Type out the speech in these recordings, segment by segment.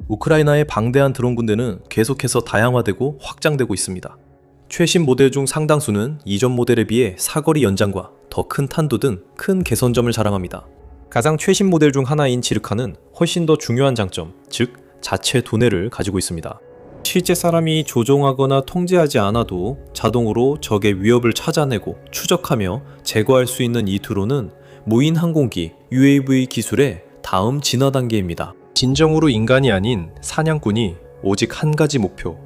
우크라이나의 방대한 드론 군대는 계속해서 다양화되고 확장되고 있습니다. 최신 모델 중 상당수는 이전 모델에 비해 사거리 연장과 더 큰 탄두 등 큰 개선점을 자랑합니다. 가장 최신 모델 중 하나인 지르카는 훨씬 더 중요한 장점, 즉 자체 도내를 가지고 있습니다. 실제 사람이 조종하거나 통제하지 않아도 자동으로 적의 위협을 찾아내고 추적하며 제거할 수 있는 이 드론은 무인 항공기 UAV 기술의 다음 진화 단계입니다. 진정으로 인간이 아닌 사냥꾼이 오직 한 가지 목표,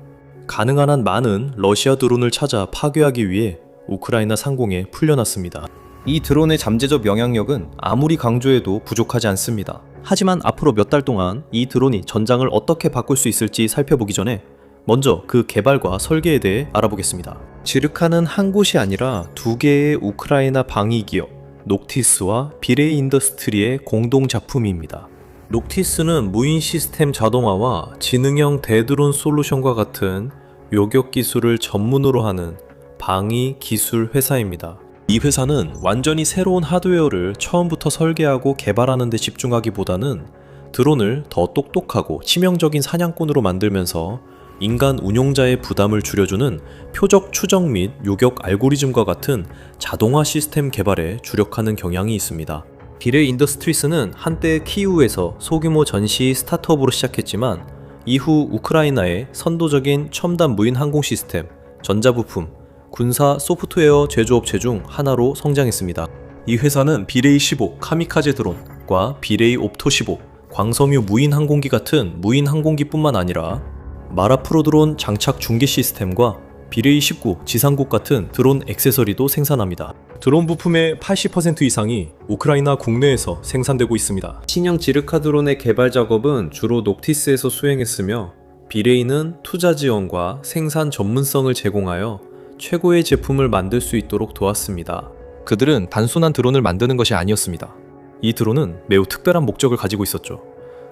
가능한 한 많은 러시아 드론을 찾아 파괴하기 위해 우크라이나 상공에 풀려났습니다. 이 드론의 잠재적 영향력은 아무리 강조해도 부족하지 않습니다. 하지만 앞으로 몇 달 동안 이 드론이 전장을 어떻게 바꿀 수 있을지 살펴보기 전에 먼저 그 개발과 설계에 대해 알아보겠습니다. 지르카는 한 곳이 아니라 두 개의 우크라이나 방위 기업 녹티스와 비레이 인더스트리의 공동 작품입니다. 녹티스는 무인 시스템 자동화와 지능형 대드론 솔루션과 같은 요격 기술을 전문으로 하는 방위 기술 회사입니다. 이 회사는 완전히 새로운 하드웨어를 처음부터 설계하고 개발하는 데 집중하기보다는 드론을 더 똑똑하고 치명적인 사냥꾼으로 만들면서 인간 운용자의 부담을 줄여주는 표적 추적 및 요격 알고리즘과 같은 자동화 시스템 개발에 주력하는 경향이 있습니다. 비레이 인더스트리스는 한때 키이우에서 소규모 전시 스타트업으로 시작했지만 이후 우크라이나의 선도적인 첨단 무인 항공 시스템, 전자부품, 군사 소프트웨어 제조업체 중 하나로 성장했습니다. 이 회사는 비레이 15 카미카제 드론과 비레이 옵토 15 광섬유 무인 항공기 같은 무인 항공기뿐만 아니라 마라프로 드론 장착 중계 시스템과 비레이 19 지상국 같은 드론 액세서리도 생산합니다. 드론 부품의 80% 이상이 우크라이나 국내에서 생산되고 있습니다. 신형 지르카 드론의 개발 작업은 주로 녹티스에서 수행했으며 비레이는 투자 지원과 생산 전문성을 제공하여 최고의 제품을 만들 수 있도록 도왔습니다. 그들은 단순한 드론을 만드는 것이 아니었습니다. 이 드론은 매우 특별한 목적을 가지고 있었죠.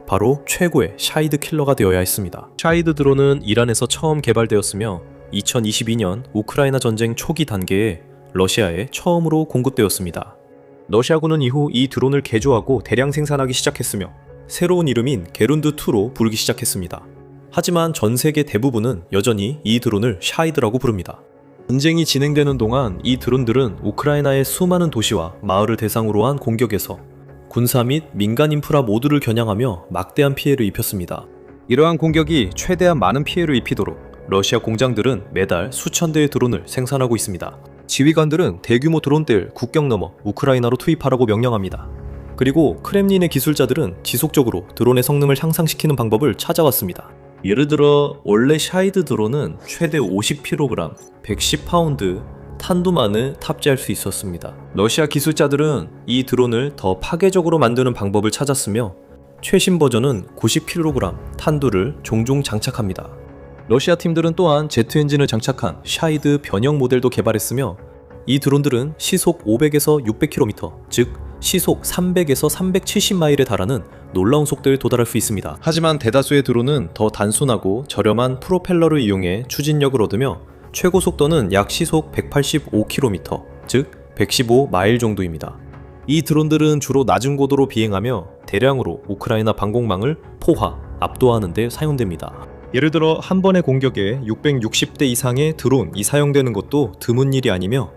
바로 최고의 샤이드 킬러가 되어야 했습니다. 샤이드 드론은 이란에서 처음 개발되었으며 2022년 우크라이나 전쟁 초기 단계에 러시아에 처음으로 공급되었습니다. 러시아군은 이후 이 드론을 개조하고 대량 생산하기 시작했으며 새로운 이름인 게룬드2로 부르기 시작했습니다. 하지만 전 세계 대부분은 여전히 이 드론을 샤이드라고 부릅니다. 전쟁이 진행되는 동안 이 드론들은 우크라이나의 수많은 도시와 마을을 대상으로 한 공격에서 군사 및 민간 인프라 모두를 겨냥하며 막대한 피해를 입혔습니다. 이러한 공격이 최대한 많은 피해를 입히도록 러시아 공장들은 매달 수천 대의 드론을 생산하고 있습니다. 지휘관들은 대규모 드론대를 국경 넘어 우크라이나로 투입하라고 명령합니다. 그리고 크렘린의 기술자들은 지속적으로 드론의 성능을 향상시키는 방법을 찾아왔습니다. 예를 들어 원래 샤이드 드론은 최대 50kg, 110파운드 탄두만을 탑재할 수 있었습니다. 러시아 기술자들은 이 드론을 더 파괴적으로 만드는 방법을 찾았으며 최신 버전은 90kg 탄두를 종종 장착합니다. 러시아 팀들은 또한 제트 엔진을 장착한 샤이드 변형 모델도 개발했으며 이 드론들은 시속 500에서 600km, 즉 시속 300에서 370마일에 달하는 놀라운 속도에 도달할 수 있습니다. 하지만 대다수의 드론은 더 단순하고 저렴한 프로펠러를 이용해 추진력을 얻으며 최고 속도는 약 시속 185km, 즉 115마일 정도입니다. 이 드론들은 주로 낮은 고도로 비행하며 대량으로 우크라이나 방공망을 포화, 압도하는 데 사용됩니다. 예를 들어 한 번의 공격에 660대 이상의 드론이 사용되는 것도 드문 일이 아니며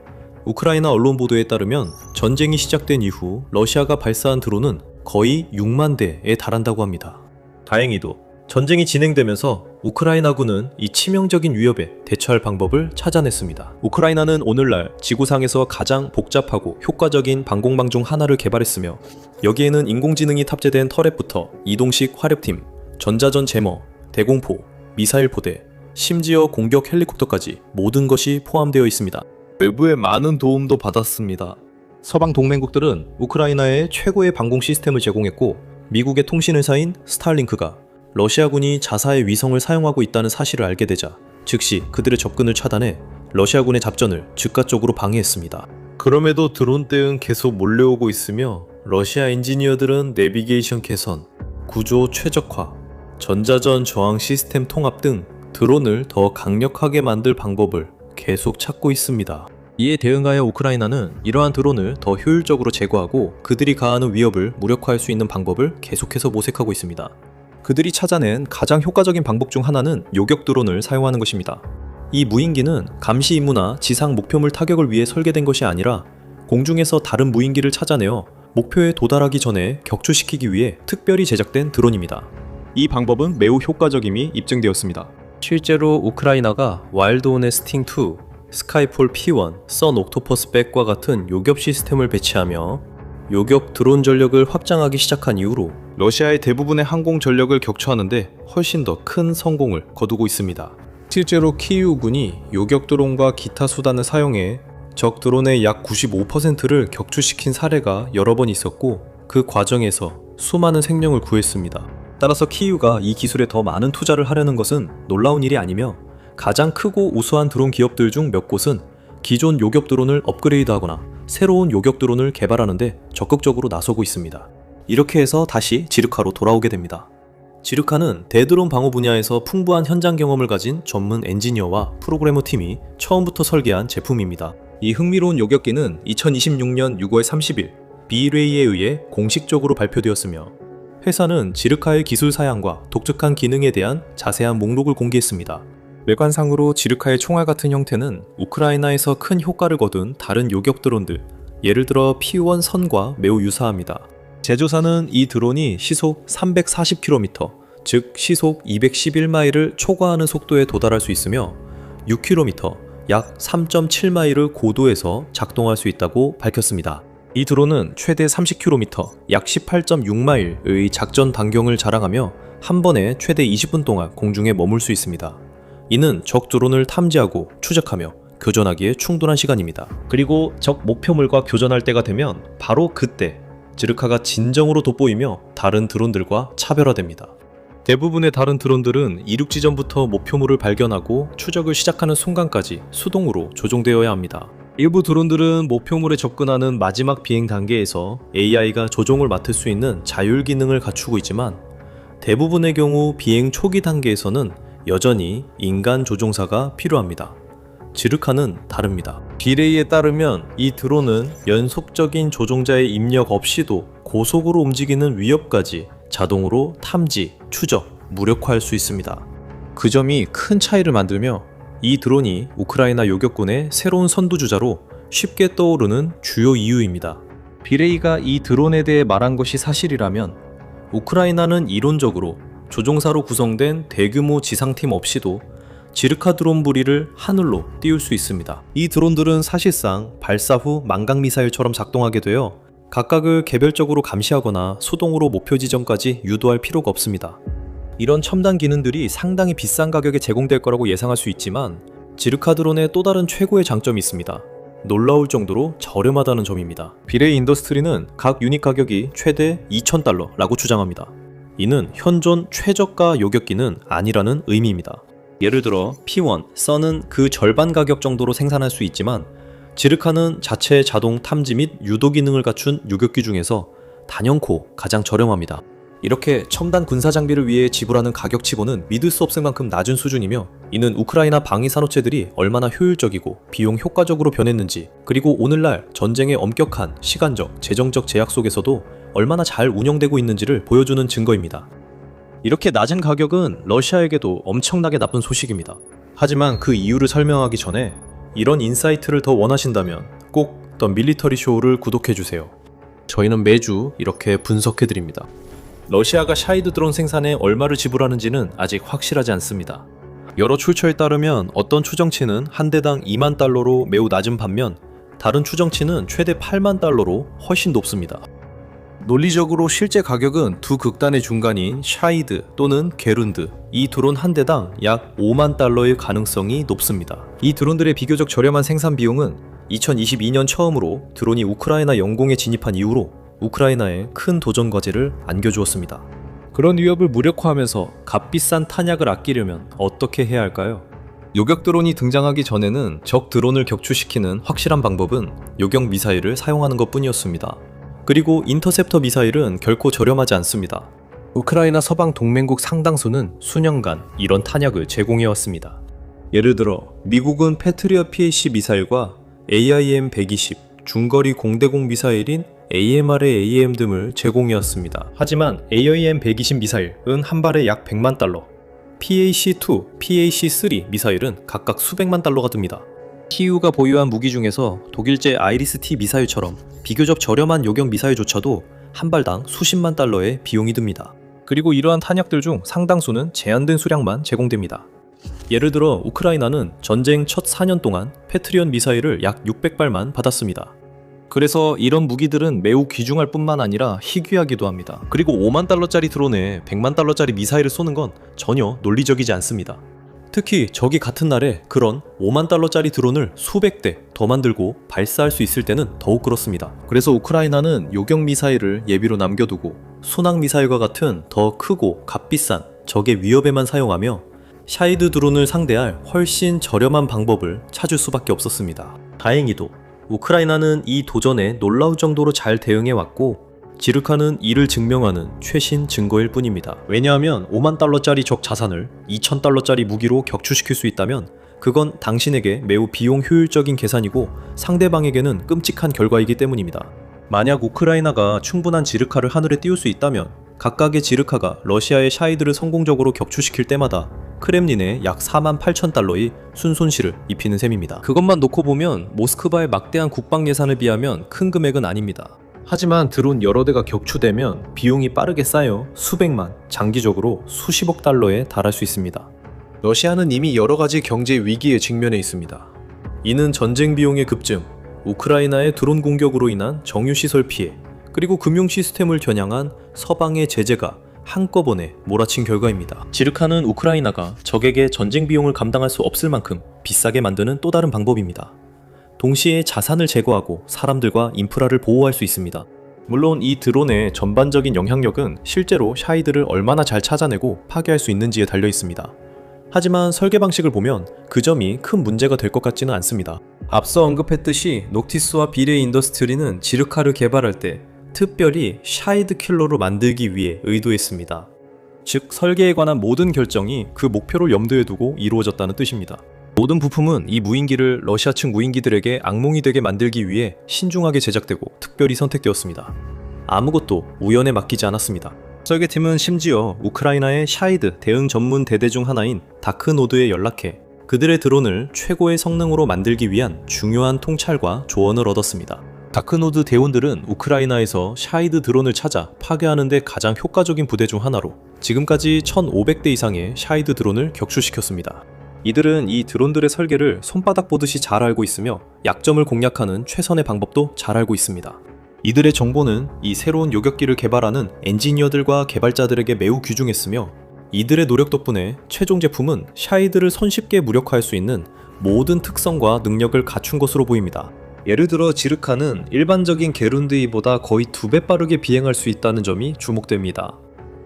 우크라이나 언론 보도에 따르면 전쟁이 시작된 이후 러시아가 발사한 드론은 거의 6만 대에 달한다고 합니다. 다행히도 전쟁이 진행되면서 우크라이나군은 이 치명적인 위협에 대처할 방법을 찾아냈습니다. 우크라이나는 오늘날 지구상에서 가장 복잡하고 효과적인 방공망 중 하나를 개발했으며 여기에는 인공지능이 탑재된 터렛부터 이동식 화력팀, 전자전 제머, 대공포, 미사일 포대, 심지어 공격 헬리콥터까지 모든 것이 포함되어 있습니다. 외부의 많은 도움도 받았습니다. 서방 동맹국들은 우크라이나에 최고의 방공 시스템을 제공했고 미국의 통신회사인 스타링크가 러시아군이 자사의 위성을 사용하고 있다는 사실을 알게 되자 즉시 그들의 접근을 차단해 러시아군의 작전을 즉각적으로 방해했습니다. 그럼에도 드론대은 계속 몰려오고 있으며 러시아 엔지니어들은 내비게이션 개선, 구조 최적화, 전자전 저항 시스템 통합 등 드론을 더 강력하게 만들 방법을 계속 찾고 있습니다. 이에 대응하여 우크라이나는 이러한 드론을 더 효율적으로 제거하고 그들이 가하는 위협을 무력화할 수 있는 방법을 계속해서 모색하고 있습니다. 그들이 찾아낸 가장 효과적인 방법 중 하나는 요격 드론을 사용하는 것입니다. 이 무인기는 감시 임무나 지상 목표물 타격을 위해 설계된 것이 아니라 공중에서 다른 무인기를 찾아내어 목표에 도달하기 전에 격추시키기 위해 특별히 제작된 드론입니다. 이 방법은 매우 효과적임이 입증되었습니다. 실제로 우크라이나가 와일드온의 스팅2, 스카이폴 P1, 선 옥토퍼스 백과 같은 요격 시스템을 배치하며 요격 드론 전력을 확장하기 시작한 이후로 러시아의 대부분의 항공 전력을 격추하는데 훨씬 더 큰 성공을 거두고 있습니다. 실제로 키이우군이 요격 드론과 기타 수단을 사용해 적 드론의 약 95%를 격추시킨 사례가 여러 번 있었고 그 과정에서 수많은 생명을 구했습니다. 따라서 키이우가 이 기술에 더 많은 투자를 하려는 것은 놀라운 일이 아니며 가장 크고 우수한 드론 기업들 중 몇 곳은 기존 요격 드론을 업그레이드하거나 새로운 요격 드론을 개발하는데 적극적으로 나서고 있습니다. 이렇게 해서 다시 지르카로 돌아오게 됩니다. 지르카는 대드론 방어 분야에서 풍부한 현장 경험을 가진 전문 엔지니어와 프로그래머 팀이 처음부터 설계한 제품입니다. 이 흥미로운 요격기는 2026년 6월 30일 비레이에 의해 공식적으로 발표되었으며 회사는 지르카의 기술 사양과 독특한 기능에 대한 자세한 목록을 공개했습니다. 외관상으로 지르카의 총알 같은 형태는 우크라이나에서 큰 효과를 거둔 다른 요격 드론들, 예를 들어 P1 선과 매우 유사합니다. 제조사는 이 드론이 시속 340km, 즉 시속 211마일을 초과하는 속도에 도달할 수 있으며 6km, 약 3.7마일을 고도에서 작동할 수 있다고 밝혔습니다. 이 드론은 최대 30km, 약 18.6마일의 작전 반경을 자랑하며 한 번에 최대 20분 동안 공중에 머물 수 있습니다. 이는 적 드론을 탐지하고 추적하며 교전하기에 충분한 시간입니다. 그리고 적 목표물과 교전할 때가 되면 바로 그때 지르카가 진정으로 돋보이며 다른 드론들과 차별화됩니다. 대부분의 다른 드론들은 이륙 지점부터 목표물을 발견하고 추적을 시작하는 순간까지 수동으로 조종되어야 합니다. 일부 드론들은 목표물에 접근하는 마지막 비행 단계에서 AI가 조종을 맡을 수 있는 자율 기능을 갖추고 있지만 대부분의 경우 비행 초기 단계에서는 여전히 인간 조종사가 필요합니다. 지르카는 다릅니다. 비레이에 따르면 이 드론은 연속적인 조종자의 입력 없이도 고속으로 움직이는 위협까지 자동으로 탐지, 추적, 무력화할 수 있습니다. 그 점이 큰 차이를 만들며 이 드론이 우크라이나 요격군의 새로운 선두주자로 쉽게 떠오르는 주요 이유입니다. 비레이가 이 드론에 대해 말한 것이 사실이라면 우크라이나는 이론적으로 조종사로 구성된 대규모 지상팀 없이도 지르카 드론 부리를 하늘로 띄울 수 있습니다. 이 드론들은 사실상 발사 후 망각 미사일처럼 작동하게 되어 각각을 개별적으로 감시하거나 수동으로 목표 지점까지 유도할 필요가 없습니다. 이런 첨단 기능들이 상당히 비싼 가격에 제공될 거라고 예상할 수 있지만 지르카 드론의 또 다른 최고의 장점이 있습니다. 놀라울 정도로 저렴하다는 점입니다. 비레이 인더스트리는 각 유닛 가격이 최대 2,000달러라고 주장합니다. 이는 현존 최저가 요격기는 아니라는 의미입니다. 예를 들어 P1, 선은 그 절반 가격 정도로 생산할 수 있지만 지르카는 자체 자동 탐지 및 유도 기능을 갖춘 요격기 중에서 단연코 가장 저렴합니다. 이렇게 첨단 군사 장비를 위해 지불하는 가격치고는 믿을 수 없을 만큼 낮은 수준이며 이는 우크라이나 방위 산업체들이 얼마나 효율적이고 비용 효과적으로 변했는지, 그리고 오늘날 전쟁의 엄격한 시간적, 재정적 제약 속에서도 얼마나 잘 운영되고 있는지를 보여주는 증거입니다. 이렇게 낮은 가격은 러시아에게도 엄청나게 나쁜 소식입니다. 하지만 그 이유를 설명하기 전에 이런 인사이트를 더 원하신다면 꼭 더 밀리터리 쇼를 구독해주세요. 저희는 매주 이렇게 분석해드립니다. 러시아가 샤이드 드론 생산에 얼마를 지불하는지는 아직 확실하지 않습니다. 여러 출처에 따르면 어떤 추정치는 한 대당 2만 달러로 매우 낮은 반면 다른 추정치는 최대 8만 달러로 훨씬 높습니다. 논리적으로 실제 가격은 두 극단의 중간인 샤이드 또는 게룬드, 이 드론 한 대당 약 5만 달러의 가능성이 높습니다. 이 드론들의 비교적 저렴한 생산 비용은 2022년 처음으로 드론이 우크라이나 영공에 진입한 이후로 우크라이나에 큰 도전 과제를 안겨주었습니다. 그런 위협을 무력화하면서 값비싼 탄약을 아끼려면 어떻게 해야 할까요? 요격 드론이 등장하기 전에는 적 드론을 격추시키는 확실한 방법은 요격 미사일을 사용하는 것 뿐이었습니다. 그리고 인터셉터 미사일은 결코 저렴하지 않습니다. 우크라이나 서방 동맹국 상당수는 수년간 이런 탄약을 제공해왔습니다. 예를 들어 미국은 패트리엇 PAC 미사일과 AIM-120 중거리 공대공 미사일인 AMR의 AM 등을 제공해왔습니다. 하지만 AIM-120 미사일은 한 발에 약 100만 달러, PAC-2, PAC-3 미사일은 각각 수백만 달러가 듭니다. TU가 보유한 무기 중에서 독일제 아이리스-T 미사일처럼 비교적 저렴한 요격 미사일조차도 한 발당 수십만 달러의 비용이 듭니다. 그리고 이러한 탄약들 중 상당수는 제한된 수량만 제공됩니다. 예를 들어 우크라이나는 전쟁 첫 4년 동안 패트리엇 미사일을 약 600발만 받았습니다. 그래서 이런 무기들은 매우 귀중할 뿐만 아니라 희귀하기도 합니다. 그리고 5만 달러짜리 드론에 100만 달러짜리 미사일을 쏘는 건 전혀 논리적이지 않습니다. 특히 적이 같은 날에 그런 5만 달러짜리 드론을 수백 대 더 만들고 발사할 수 있을 때는 더욱 그렇습니다. 그래서 우크라이나는 요격 미사일을 예비로 남겨두고 순항 미사일과 같은 더 크고 값비싼 적의 위협에만 사용하며 샤이드 드론을 상대할 훨씬 저렴한 방법을 찾을 수밖에 없었습니다. 다행히도 우크라이나는 이 도전에 놀라울 정도로 잘 대응해왔고 지르카는 이를 증명하는 최신 증거일 뿐입니다. 왜냐하면 5만 달러짜리 적 자산을 2천 달러짜리 무기로 격추시킬 수 있다면 그건 당신에게 매우 비용 효율적인 계산이고 상대방에게는 끔찍한 결과이기 때문입니다. 만약 우크라이나가 충분한 지르카를 하늘에 띄울 수 있다면 각각의 지르카가 러시아의 샤이드를 성공적으로 격추시킬 때마다 크렘린에 약 4만 8천 달러의 순손실을 입히는 셈입니다. 그것만 놓고 보면 모스크바의 막대한 국방 예산을 비하면 큰 금액은 아닙니다. 하지만 드론 여러 대가 격추되면 비용이 빠르게 쌓여 수백만, 장기적으로 수십억 달러에 달할 수 있습니다. 러시아는 이미 여러 가지 경제 위기에 직면해 있습니다. 이는 전쟁 비용의 급증, 우크라이나의 드론 공격으로 인한 정유시설 피해, 그리고 금융 시스템을 겨냥한 서방의 제재가 한꺼번에 몰아친 결과입니다. 지르카는 우크라이나가 적에게 전쟁 비용을 감당할 수 없을 만큼 비싸게 만드는 또 다른 방법입니다. 동시에 자산을 제거하고 사람들과 인프라를 보호할 수 있습니다. 물론 이 드론의 전반적인 영향력은 실제로 샤이드를 얼마나 잘 찾아내고 파괴할 수 있는지에 달려 있습니다. 하지만 설계 방식을 보면 그 점이 큰 문제가 될 것 같지는 않습니다. 앞서 언급했듯이 녹티스와 비레 인더스트리는 지르카를 개발할 때 특별히 샤이드 킬러로 만들기 위해 의도했습니다. 즉 설계에 관한 모든 결정이 그 목표를 염두에 두고 이루어졌다는 뜻입니다. 모든 부품은 이 무인기를 러시아 측 무인기들에게 악몽이 되게 만들기 위해 신중하게 제작되고 특별히 선택되었습니다. 아무것도 우연에 맡기지 않았습니다. 설계팀은 심지어 우크라이나의 샤이드 대응 전문 대대 중 하나인 다크노드에 연락해 그들의 드론을 최고의 성능으로 만들기 위한 중요한 통찰과 조언을 얻었습니다. 다크노드 대원들은 우크라이나에서 샤이드 드론을 찾아 파괴하는 데 가장 효과적인 부대 중 하나로 지금까지 1,500대 이상의 샤이드 드론을 격추시켰습니다. 이들은 이 드론들의 설계를 손바닥 보듯이 잘 알고 있으며 약점을 공략하는 최선의 방법도 잘 알고 있습니다. 이들의 정보는 이 새로운 요격기를 개발하는 엔지니어들과 개발자들에게 매우 귀중했으며 이들의 노력 덕분에 최종 제품은 샤이드를 손쉽게 무력화할 수 있는 모든 특성과 능력을 갖춘 것으로 보입니다. 예를 들어 지르카는 일반적인 게룬드이보다 거의 2배 빠르게 비행할 수 있다는 점이 주목됩니다.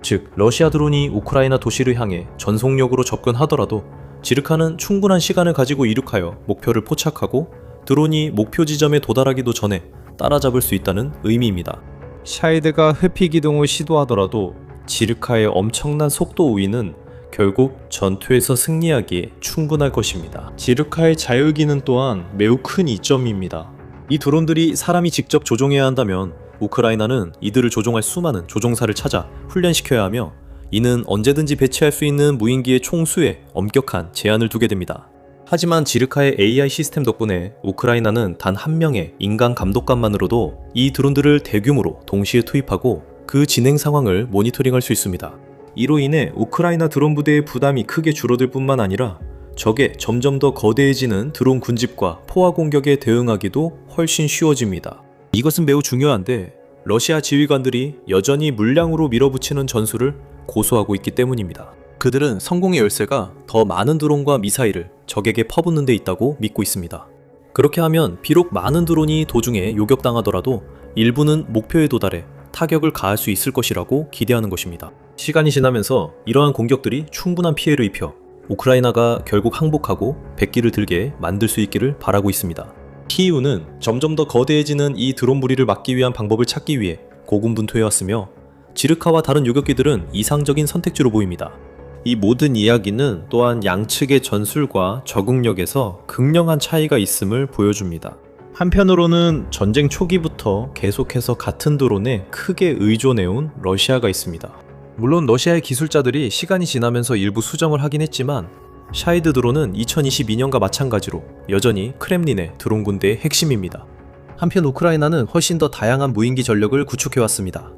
즉 러시아 드론이 우크라이나 도시를 향해 전속력으로 접근하더라도 지르카는 충분한 시간을 가지고 이륙하여 목표를 포착하고 드론이 목표 지점에 도달하기도 전에 따라잡을 수 있다는 의미입니다. 샤이드가 회피 기동을 시도하더라도 지르카의 엄청난 속도 우위는 결국 전투에서 승리하기에 충분할 것입니다. 지르카의 자율기능 또한 매우 큰 이점입니다. 이 드론들이 사람이 직접 조종해야 한다면 우크라이나는 이들을 조종할 수많은 조종사를 찾아 훈련시켜야 하며 이는 언제든지 배치할 수 있는 무인기의 총수에 엄격한 제한을 두게 됩니다. 하지만 지르카의 AI 시스템 덕분에 우크라이나는 단 한 명의 인간 감독관만으로도 이 드론들을 대규모로 동시에 투입하고 그 진행 상황을 모니터링할 수 있습니다. 이로 인해 우크라이나 드론 부대의 부담이 크게 줄어들 뿐만 아니라 적의 점점 더 거대해지는 드론 군집과 포화 공격에 대응하기도 훨씬 쉬워집니다. 이것은 매우 중요한데 러시아 지휘관들이 여전히 물량으로 밀어붙이는 전술을 고수하고 있기 때문입니다. 그들은 성공의 열쇠가 더 많은 드론과 미사일을 적에게 퍼붓는 데 있다고 믿고 있습니다. 그렇게 하면 비록 많은 드론이 도중에 요격당하더라도 일부는 목표에 도달해 타격을 가할 수 있을 것이라고 기대하는 것입니다. 시간이 지나면서 이러한 공격들이 충분한 피해를 입혀 우크라이나가 결국 항복하고 백기를 들게 만들 수 있기를 바라고 있습니다. TU는 점점 더 거대해지는 이 드론 무리를 막기 위한 방법을 찾기 위해 고군분투해왔으며 지르카와 다른 요격기들은 이상적인 선택지로 보입니다. 이 모든 이야기는 또한 양측의 전술과 적응력에서 극명한 차이가 있음을 보여줍니다. 한편으로는 전쟁 초기부터 계속해서 같은 드론에 크게 의존해온 러시아가 있습니다. 물론 러시아의 기술자들이 시간이 지나면서 일부 수정을 하긴 했지만 샤이드 드론은 2022년과 마찬가지로 여전히 크렘린의 드론 군대의 핵심입니다. 한편 우크라이나는 훨씬 더 다양한 무인기 전력을 구축해왔습니다.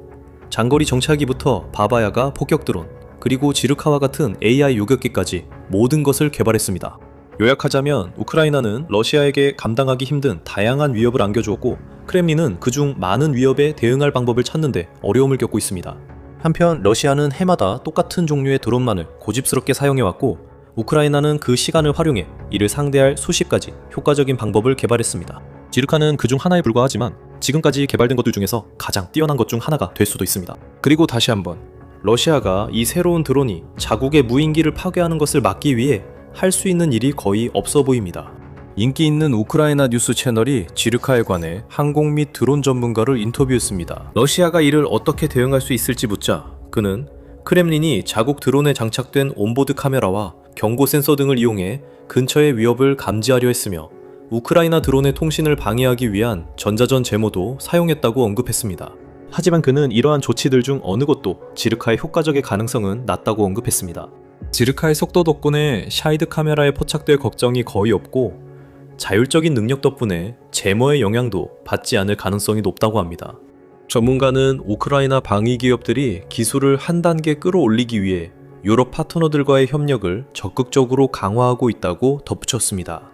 장거리 정찰기부터 바바야가 폭격 드론, 그리고 지르카와 같은 AI 요격기까지 모든 것을 개발했습니다. 요약하자면 우크라이나는 러시아에게 감당하기 힘든 다양한 위협을 안겨주었고 크렘린은 그중 많은 위협에 대응할 방법을 찾는데 어려움을 겪고 있습니다. 한편 러시아는 해마다 똑같은 종류의 드론만을 고집스럽게 사용해왔고 우크라이나는 그 시간을 활용해 이를 상대할 수십 가지 효과적인 방법을 개발했습니다. 지르카는 그중 하나에 불과하지만 지금까지 개발된 것들 중에서 가장 뛰어난 것 중 하나가 될 수도 있습니다. 그리고 다시 한번 러시아가 이 새로운 드론이 자국의 무인기를 파괴하는 것을 막기 위해 할 수 있는 일이 거의 없어 보입니다. 인기 있는 우크라이나 뉴스 채널이 지르카에 관해 항공 및 드론 전문가를 인터뷰했습니다. 러시아가 이를 어떻게 대응할 수 있을지 묻자 그는 크렘린이 자국 드론에 장착된 온보드 카메라와 경고 센서 등을 이용해 근처의 위협을 감지하려 했으며 우크라이나 드론의 통신을 방해하기 위한 전자전 제모도 사용했다고 언급했습니다. 하지만 그는 이러한 조치들 중 어느 것도 지르카의 효과적일 가능성은 낮다고 언급했습니다. 지르카의 속도 덕분에 샤이드 카메라에 포착될 걱정이 거의 없고 자율적인 능력 덕분에 제모의 영향도 받지 않을 가능성이 높다고 합니다. 전문가는 우크라이나 방위 기업들이 기술을 한 단계 끌어올리기 위해 유럽 파트너들과의 협력을 적극적으로 강화하고 있다고 덧붙였습니다.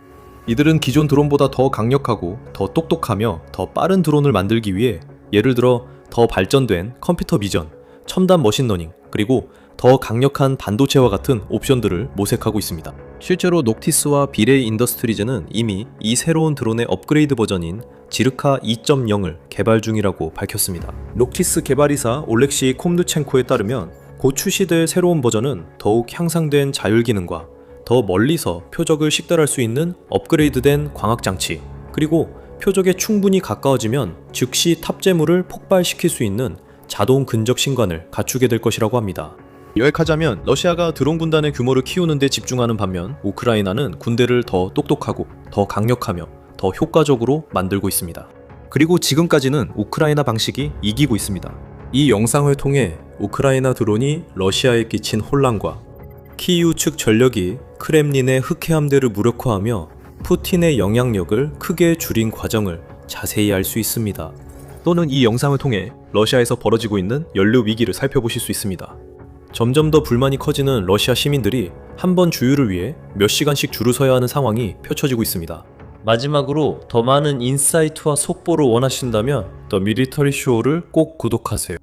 이들은 기존 드론보다 더 강력하고 더 똑똑하며 더 빠른 드론을 만들기 위해 예를 들어 더 발전된 컴퓨터 비전, 첨단 머신러닝, 그리고 더 강력한 반도체와 같은 옵션들을 모색하고 있습니다. 실제로 녹티스와 비레이 인더스트리즈는 이미 이 새로운 드론의 업그레이드 버전인 지르카 2.0을 개발 중이라고 밝혔습니다. 녹티스 개발이사 올렉시 콤누첸코에 따르면 곧 출시될 새로운 버전은 더욱 향상된 자율 기능과 더 멀리서 표적을 식별할 수 있는 업그레이드된 광학장치, 그리고 표적에 충분히 가까워지면 즉시 탑재물을 폭발시킬 수 있는 자동 근접 신관을 갖추게 될 것이라고 합니다. 요약하자면 러시아가 드론 군단의 규모를 키우는 데 집중하는 반면 우크라이나는 군대를 더 똑똑하고 더 강력하며 더 효과적으로 만들고 있습니다. 그리고 지금까지는 우크라이나 방식이 이기고 있습니다. 이 영상을 통해 우크라이나 드론이 러시아에 끼친 혼란과 키이우 측 전력이 크렘린의 흑해함대를 무력화하며 푸틴의 영향력을 크게 줄인 과정을 자세히 알 수 있습니다. 또는 이 영상을 통해 러시아에서 벌어지고 있는 연료 위기를 살펴보실 수 있습니다. 점점 더 불만이 커지는 러시아 시민들이 한 번 주유를 위해 몇 시간씩 줄을 서야 하는 상황이 펼쳐지고 있습니다. 마지막으로 더 많은 인사이트와 속보를 원하신다면 더 밀리터리 쇼를 꼭 구독하세요.